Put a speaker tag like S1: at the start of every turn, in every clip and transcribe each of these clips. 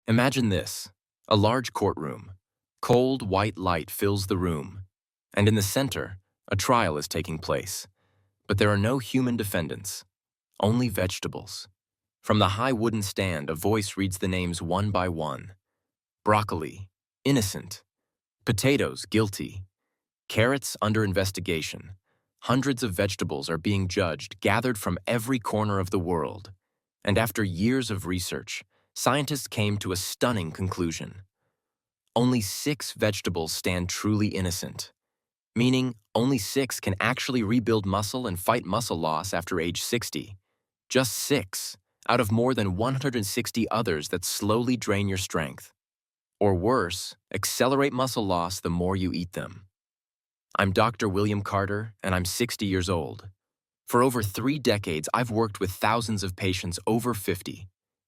S1: Imagine this, a large courtroom. Cold, white light fills the room, and in the center, a trial is taking place. But there are no human defendants, only vegetables. From the high wooden stand, a voice reads the names one by one. Broccoli, innocent. Potatoes, guilty. Carrots, under investigation. Hundreds of vegetables are being judged, gathered from every corner of the world. And after years of research, scientists came to a stunning conclusion. Only 6 vegetables stand truly innocent, meaning only 6 can actually rebuild muscle and fight muscle loss after age 60. Just 6 out of more than 160 others that slowly drain your strength. Or worse, accelerate muscle loss the more you eat them. I'm Dr. William Carter, and I'm 60 years old. For over 3 decades, I've worked with thousands of patients over 50,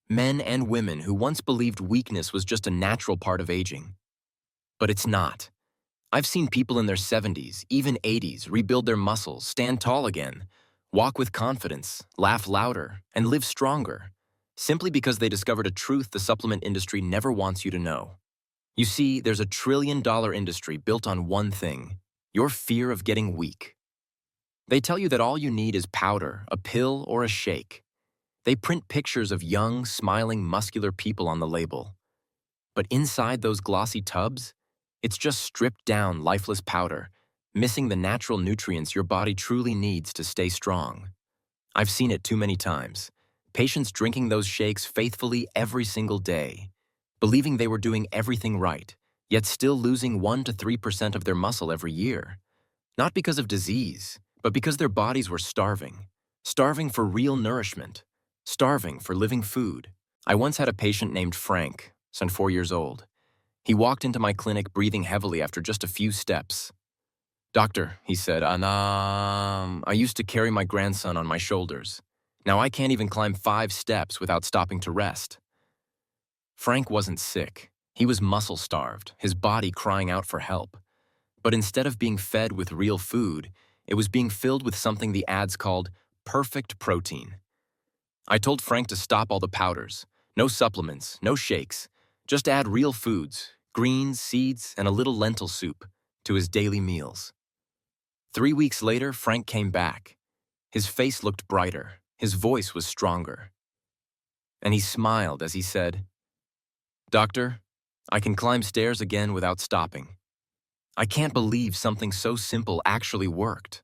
S1: men and women who once believed weakness was just a natural part of aging. But it's not. I've seen people in their 70s, even 80s, rebuild their muscles, stand tall again, walk with confidence, laugh louder, and live stronger, simply because they discovered a truth the supplement industry never wants you to know. You see, there's a trillion-dollar industry built on one thing: your fear of getting weak. They tell you that all you need is powder, a pill, or a shake. They print pictures of young, smiling, muscular people on the label. But inside those glossy tubs, it's just stripped down, lifeless powder, missing the natural nutrients your body truly needs to stay strong. I've seen it too many times. Patients drinking those shakes faithfully every single day, believing they were doing everything right, yet still losing 1 to 3% of their muscle every year. Not because of disease, but because their bodies were starving. Starving for real nourishment. Starving for living food. I once had a patient named Frank, son 4 years old. He walked into my clinic breathing heavily after just a few steps. "Doctor," he said, I used to carry my grandson on my shoulders. Now I can't even climb 5 steps without stopping to rest." Frank wasn't sick. He was muscle-starved, his body crying out for help. But instead of being fed with real food, it was being filled with something the ads called perfect protein. I told Frank to stop all the powders, no supplements, no shakes, just add real foods, greens, seeds, and a little lentil soup to his daily meals. 3 weeks later, Frank came back. His face looked brighter, his voice was stronger. And he smiled as he said, "Doctor, I can climb stairs again without stopping. I can't believe something so simple actually worked."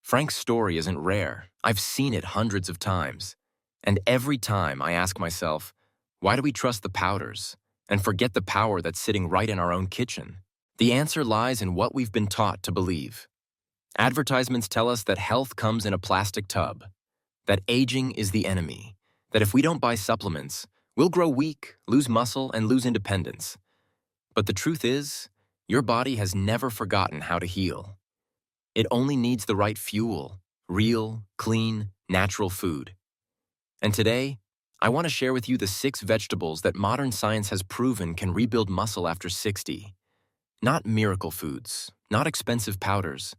S1: Frank's story isn't rare. I've seen it hundreds of times. And every time I ask myself, why do we trust the powders and forget the power that's sitting right in our own kitchen? The answer lies in what we've been taught to believe. Advertisements tell us that health comes in a plastic tub, that aging is the enemy, that if we don't buy supplements, we'll grow weak, lose muscle, and lose independence. But the truth is, your body has never forgotten how to heal. It only needs the right fuel, real, clean, natural food. And today, I want to share with you the 6 vegetables that modern science has proven can rebuild muscle after 60. Not miracle foods, not expensive powders,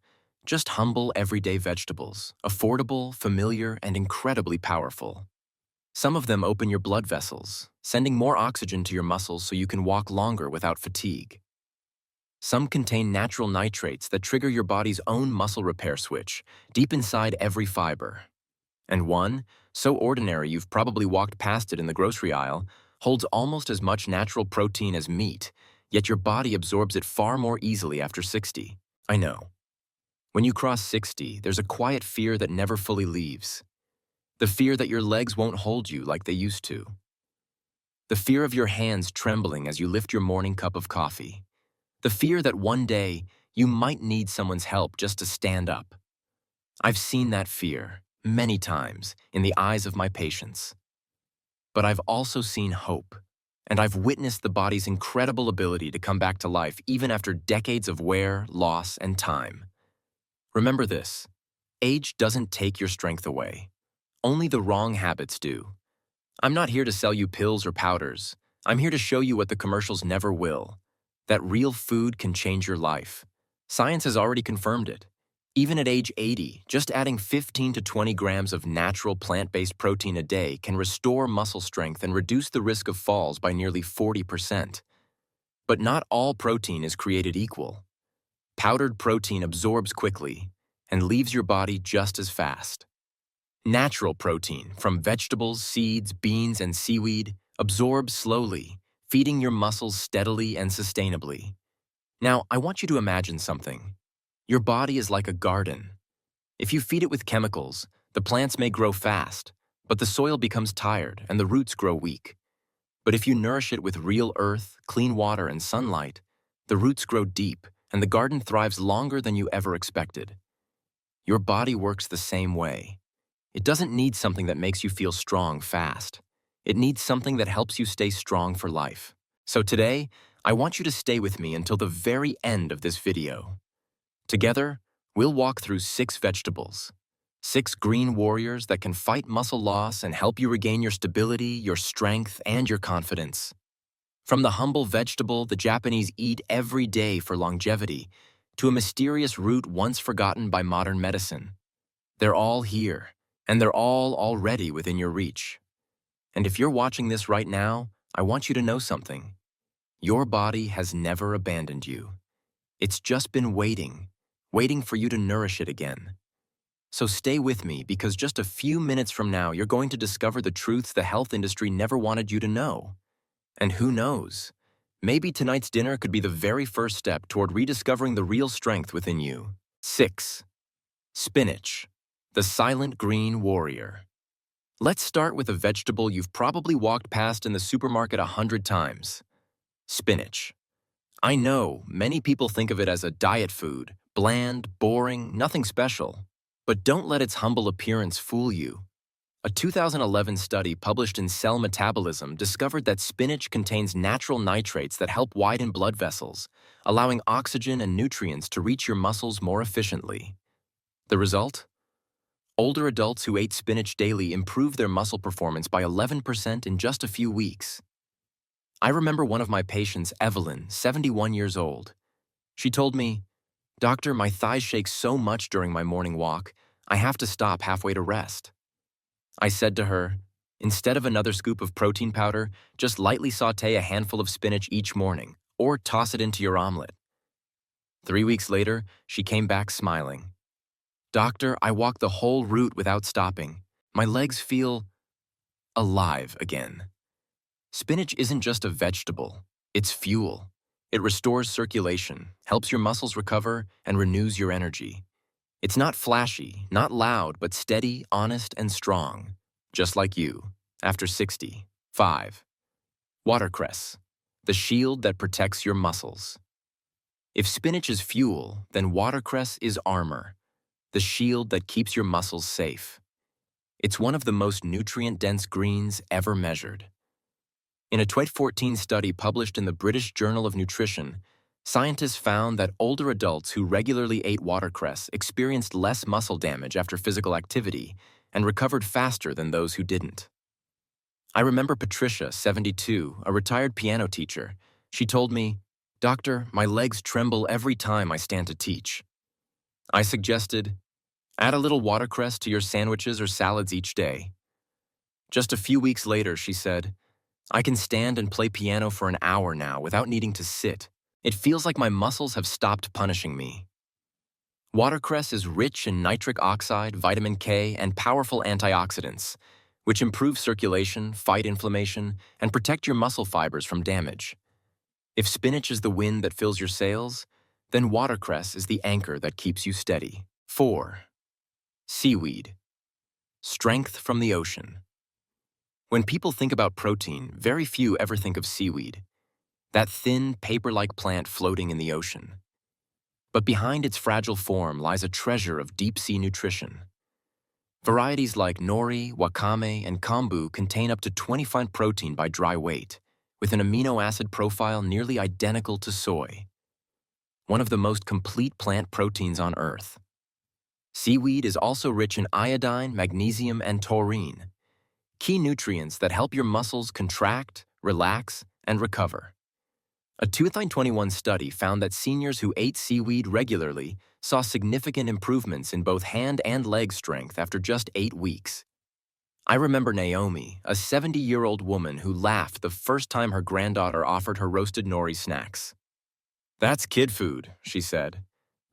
S1: just humble, everyday vegetables, affordable, familiar, and incredibly powerful. Some of them open your blood vessels, sending more oxygen to your muscles so you can walk longer without fatigue. Some contain natural nitrates that trigger your body's own muscle repair switch, deep inside every fiber. And one, so ordinary you've probably walked past it in the grocery aisle, holds almost as much natural protein as meat, yet your body absorbs it far more easily after 60. I know. When you cross 60, there's a quiet fear that never fully leaves. The fear that your legs won't hold you like they used to. The fear of your hands trembling as you lift your morning cup of coffee. The fear that one day you might need someone's help just to stand up. I've seen that fear many times in the eyes of my patients. But I've also seen hope, and I've witnessed the body's incredible ability to come back to life even after decades of wear, loss, and time. Remember this: age doesn't take your strength away. Only the wrong habits do. I'm not here to sell you pills or powders. I'm here to show you what the commercials never will: that real food can change your life. Science has already confirmed it. Even at age 80, just adding 15 to 20 grams of natural plant-based protein a day can restore muscle strength and reduce the risk of falls by nearly 40%. But not all protein is created equal. Powdered protein absorbs quickly and leaves your body just as fast. Natural protein from vegetables, seeds, beans, and seaweed absorbs slowly, feeding your muscles steadily and sustainably. Now, I want you to imagine something. Your body is like a garden. If you feed it with chemicals, the plants may grow fast, but the soil becomes tired and the roots grow weak. But if you nourish it with real earth, clean water, and sunlight, the roots grow deep and the garden thrives longer than you ever expected. Your body works the same way. It doesn't need something that makes you feel strong fast. It needs something that helps you stay strong for life. So today, I want you to stay with me until the very end of this video. Together, we'll walk through 6 vegetables, 6 green warriors that can fight muscle loss and help you regain your stability, your strength, and your confidence. From the humble vegetable the Japanese eat every day for longevity, to a mysterious root once forgotten by modern medicine. They're all here, and they're all already within your reach. And if you're watching this right now, I want you to know something. Your body has never abandoned you. It's just been waiting for you to nourish it again. So stay with me, because just a few minutes from now, you're going to discover the truths the health industry never wanted you to know. And who knows? Maybe tonight's dinner could be the very first step toward rediscovering the real strength within you. 6. Spinach, the silent green warrior. Let's start with a vegetable you've probably walked past in the supermarket 100 times. Spinach. I know many people think of it as a diet food, bland, boring, nothing special. But don't let its humble appearance fool you. A 2011 study published in Cell Metabolism discovered that spinach contains natural nitrates that help widen blood vessels, allowing oxygen and nutrients to reach your muscles more efficiently. The result? Older adults who ate spinach daily improved their muscle performance by 11% in just a few weeks. I remember one of my patients, Evelyn, 71 years old. She told me, "Doctor, my thighs shake so much during my morning walk, I have to stop halfway to rest." I said to her, "Instead of another scoop of protein powder, just lightly saute a handful of spinach each morning, or toss it into your omelet." 3 weeks later, she came back smiling. "Doctor, I walked the whole route without stopping. My legs feel alive again." Spinach isn't just a vegetable, it's fuel. It restores circulation, helps your muscles recover, and renews your energy. It's not flashy, not loud, but steady, honest, and strong, just like you, after 60. 5. Watercress, the shield that protects your muscles. If spinach is fuel, then watercress is armor, the shield that keeps your muscles safe. It's one of the most nutrient-dense greens ever measured. In a 2014 study published in the British Journal of Nutrition, scientists found that older adults who regularly ate watercress experienced less muscle damage after physical activity and recovered faster than those who didn't. I remember Patricia, 72, a retired piano teacher. She told me, "Doctor, my legs tremble every time I stand to teach." I suggested, "Add a little watercress to your sandwiches or salads each day." Just a few weeks later, she said, "I can stand and play piano for an hour now without needing to sit. It feels like my muscles have stopped punishing me." Watercress is rich in nitric oxide, vitamin K, and powerful antioxidants, which improve circulation, fight inflammation, and protect your muscle fibers from damage. If spinach is the wind that fills your sails, then watercress is the anchor that keeps you steady. 4. Seaweed, strength from the ocean. When people think about protein, very few ever think of seaweed, that thin, paper-like plant floating in the ocean. But behind its fragile form lies a treasure of deep-sea nutrition. Varieties like nori, wakame, and kombu contain up to 25% protein by dry weight, with an amino acid profile nearly identical to soy. One of the most complete plant proteins on Earth. Seaweed is also rich in iodine, magnesium, and taurine, key nutrients that help your muscles contract, relax, and recover. A 2021 study found that seniors who ate seaweed regularly saw significant improvements in both hand and leg strength after just 8 weeks. I remember Naomi, a 70-year-old woman who laughed the first time her granddaughter offered her roasted nori snacks. "That's kid food," she said.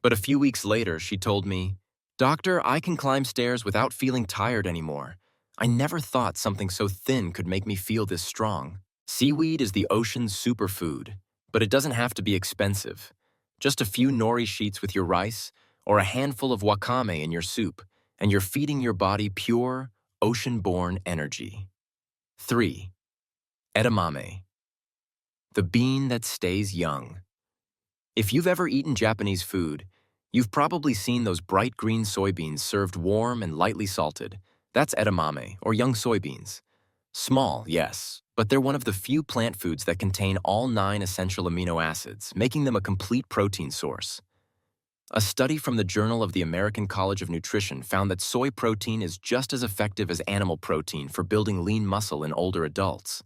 S1: But a few weeks later, she told me, "Doctor, I can climb stairs without feeling tired anymore. I never thought something so thin could make me feel this strong." Seaweed is the ocean's superfood, but it doesn't have to be expensive. Just a few nori sheets with your rice, or a handful of wakame in your soup, and you're feeding your body pure, ocean-born energy. 3. Edamame, the bean that stays young. If you've ever eaten Japanese food, you've probably seen those bright green soybeans served warm and lightly salted. That's edamame, or young soybeans. Small, yes, but they're one of the few plant foods that contain all 9 essential amino acids, making them a complete protein source. A study from the Journal of the American College of Nutrition found that soy protein is just as effective as animal protein for building lean muscle in older adults.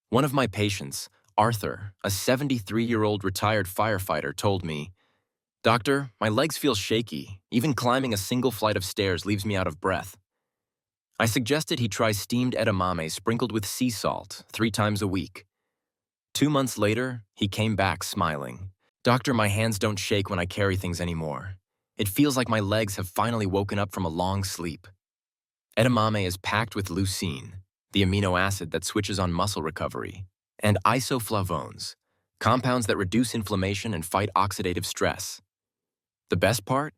S1: One of my patients, Arthur, a 73-year-old retired firefighter, told me, "Doctor, my legs feel shaky. Even climbing a single flight of stairs leaves me out of breath." I suggested he try steamed edamame sprinkled with sea salt 3 times a week. 2 months later, he came back smiling. "Doctor, my hands don't shake when I carry things anymore. It feels like my legs have finally woken up from a long sleep." Edamame is packed with leucine, the amino acid that switches on muscle recovery, and isoflavones, compounds that reduce inflammation and fight oxidative stress. The best part?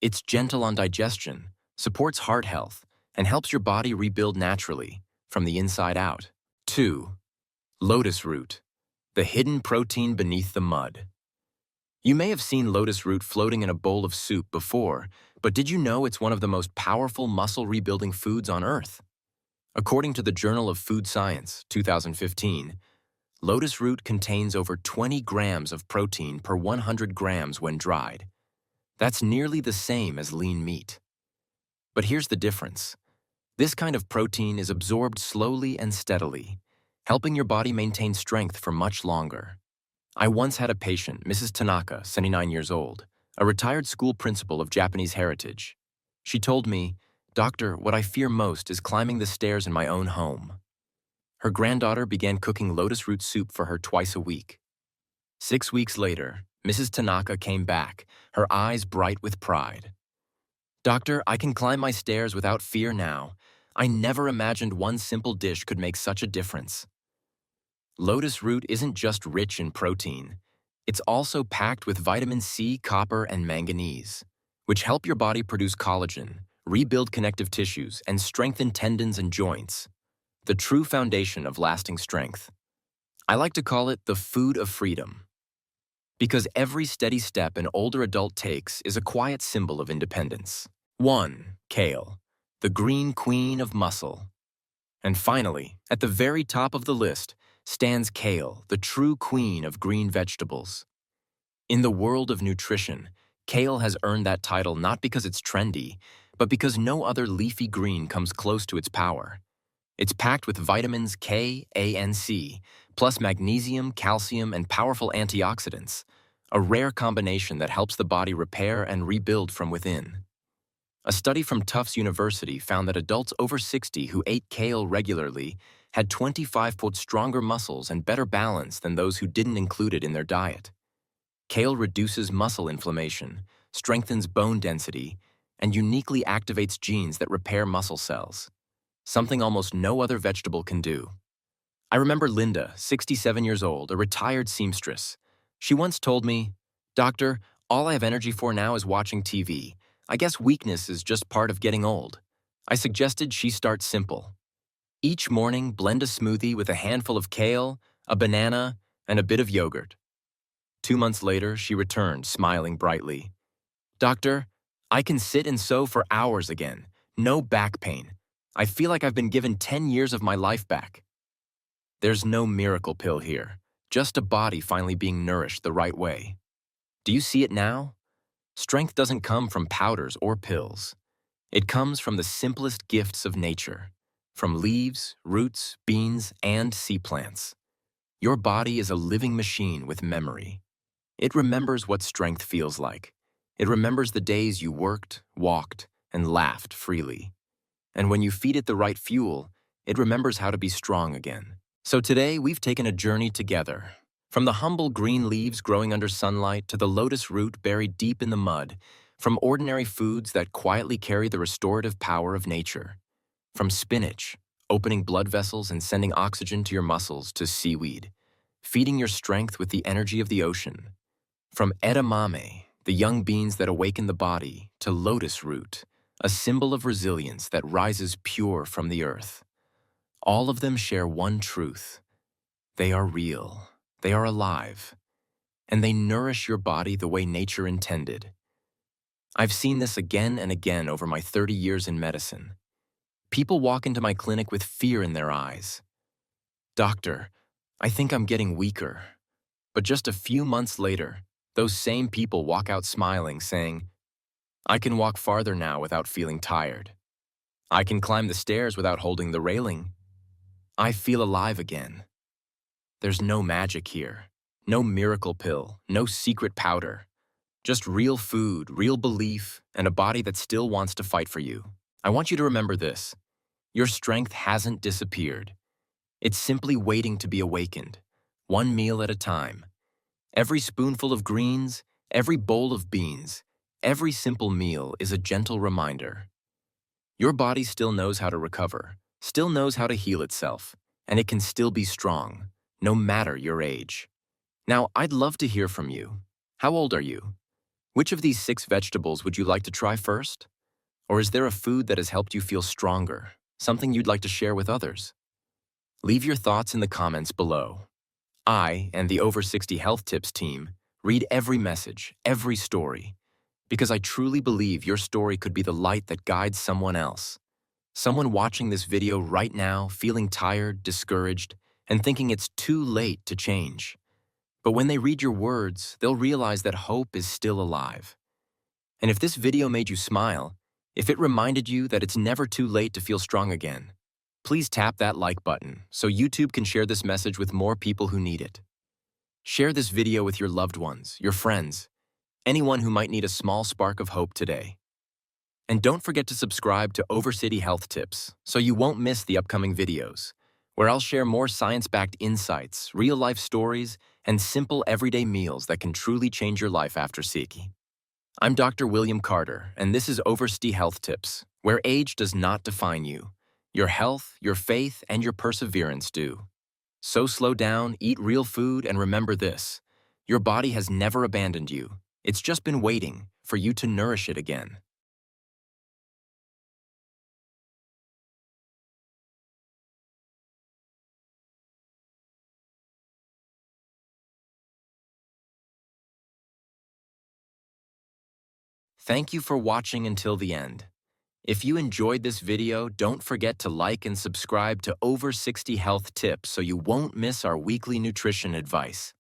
S1: It's gentle on digestion, supports heart health, and helps your body rebuild naturally, from the inside out. 2. Lotus root, the hidden protein beneath the mud. You may have seen lotus root floating in a bowl of soup before, but did you know it's one of the most powerful muscle-rebuilding foods on Earth? According to the Journal of Food Science, 2015, lotus root contains over 20 grams of protein per 100 grams when dried. That's nearly the same as lean meat. But here's the difference. This kind of protein is absorbed slowly and steadily, helping your body maintain strength for much longer. I once had a patient, Mrs. Tanaka, 79 years old, a retired school principal of Japanese heritage. She told me, "Doctor, what I fear most is climbing the stairs in my own home." Her granddaughter began cooking lotus root soup for her twice a week. 6 weeks later, Mrs. Tanaka came back, her eyes bright with pride. "Doctor, I can climb my stairs without fear now. I never imagined one simple dish could make such a difference." Lotus root isn't just rich in protein. It's also packed with vitamin C, copper, and manganese, which help your body produce collagen, rebuild connective tissues, and strengthen tendons and joints. The true foundation of lasting strength. I like to call it the food of freedom, because every steady step an older adult takes is a quiet symbol of independence. 1. Kale, the green queen of muscle. And finally, at the very top of the list, stands kale, the true queen of green vegetables. In the world of nutrition, kale has earned that title not because it's trendy, but because no other leafy green comes close to its power. It's packed with vitamins K, A, and C, plus magnesium, calcium, and powerful antioxidants, a rare combination that helps the body repair and rebuild from within. A study from Tufts University found that adults over 60 who ate kale regularly had 25-fold stronger muscles and better balance than those who didn't include it in their diet. Kale reduces muscle inflammation, strengthens bone density, and uniquely activates genes that repair muscle cells, something almost no other vegetable can do. I remember Linda, 67 years old, a retired seamstress. She once told me, "Doctor, all I have energy for now is watching TV. I guess weakness is just part of getting old." I suggested she start simple. Each morning, blend a smoothie with a handful of kale, a banana, and a bit of yogurt. 2 months later, she returned, smiling brightly. "Doctor, I can sit and sew for hours again. No back pain. I feel like I've been given 10 years of my life back." There's no miracle pill here, just a body finally being nourished the right way. Do you see it now? Strength doesn't come from powders or pills. It comes from the simplest gifts of nature, from leaves, roots, beans, and sea plants. Your body is a living machine with memory. It remembers what strength feels like. It remembers the days you worked, walked, and laughed freely. And when you feed it the right fuel, it remembers how to be strong again. So today, we've taken a journey together. From the humble green leaves growing under sunlight to the lotus root buried deep in the mud, from ordinary foods that quietly carry the restorative power of nature. From spinach, opening blood vessels and sending oxygen to your muscles, to seaweed, feeding your strength with the energy of the ocean. From edamame, the young beans that awaken the body, to lotus root, a symbol of resilience that rises pure from the earth. All of them share one truth. They are real, they are alive, and they nourish your body the way nature intended. I've seen this again and again over my 30 years in medicine. People walk into my clinic with fear in their eyes. "Doctor, I think I'm getting weaker." But just a few months later, those same people walk out smiling, saying, "I can walk farther now without feeling tired. I can climb the stairs without holding the railing. I feel alive again." There's no magic here, no miracle pill, no secret powder. Just real food, real belief, and a body that still wants to fight for you. I want you to remember this. Your strength hasn't disappeared. It's simply waiting to be awakened, one meal at a time. Every spoonful of greens, every bowl of beans, every simple meal is a gentle reminder. Your body still knows how to recover, still knows how to heal itself, and it can still be strong, no matter your age. Now, I'd love to hear from you. How old are you? Which of these 6 vegetables would you like to try first? Or is there a food that has helped you feel stronger, something you'd like to share with others? Leave your thoughts in the comments below. I and the Over 60 Health Tips team read every message, every story, because I truly believe your story could be the light that guides someone else. Someone watching this video right now, feeling tired, discouraged, and thinking it's too late to change. But when they read your words, they'll realize that hope is still alive. And if this video made you smile, if it reminded you that it's never too late to feel strong again, please tap that like button so YouTube can share this message with more people who need it. Share this video with your loved ones, your friends, anyone who might need a small spark of hope today. And don't forget to subscribe to Overcity Health Tips so you won't miss the upcoming videos, where I'll share more science-backed insights, real-life stories, and simple everyday meals that can truly change your life after Siki. I'm Dr. William Carter, and this is Overcity Health Tips, where age does not define you. Your health, your faith, and your perseverance do. So slow down, eat real food, and remember this. Your body has never abandoned you. It's just been waiting for you to nourish it again. Thank you for watching until the end. If you enjoyed this video, don't forget to like and subscribe to Over 60 Health Tips so you won't miss our weekly nutrition advice.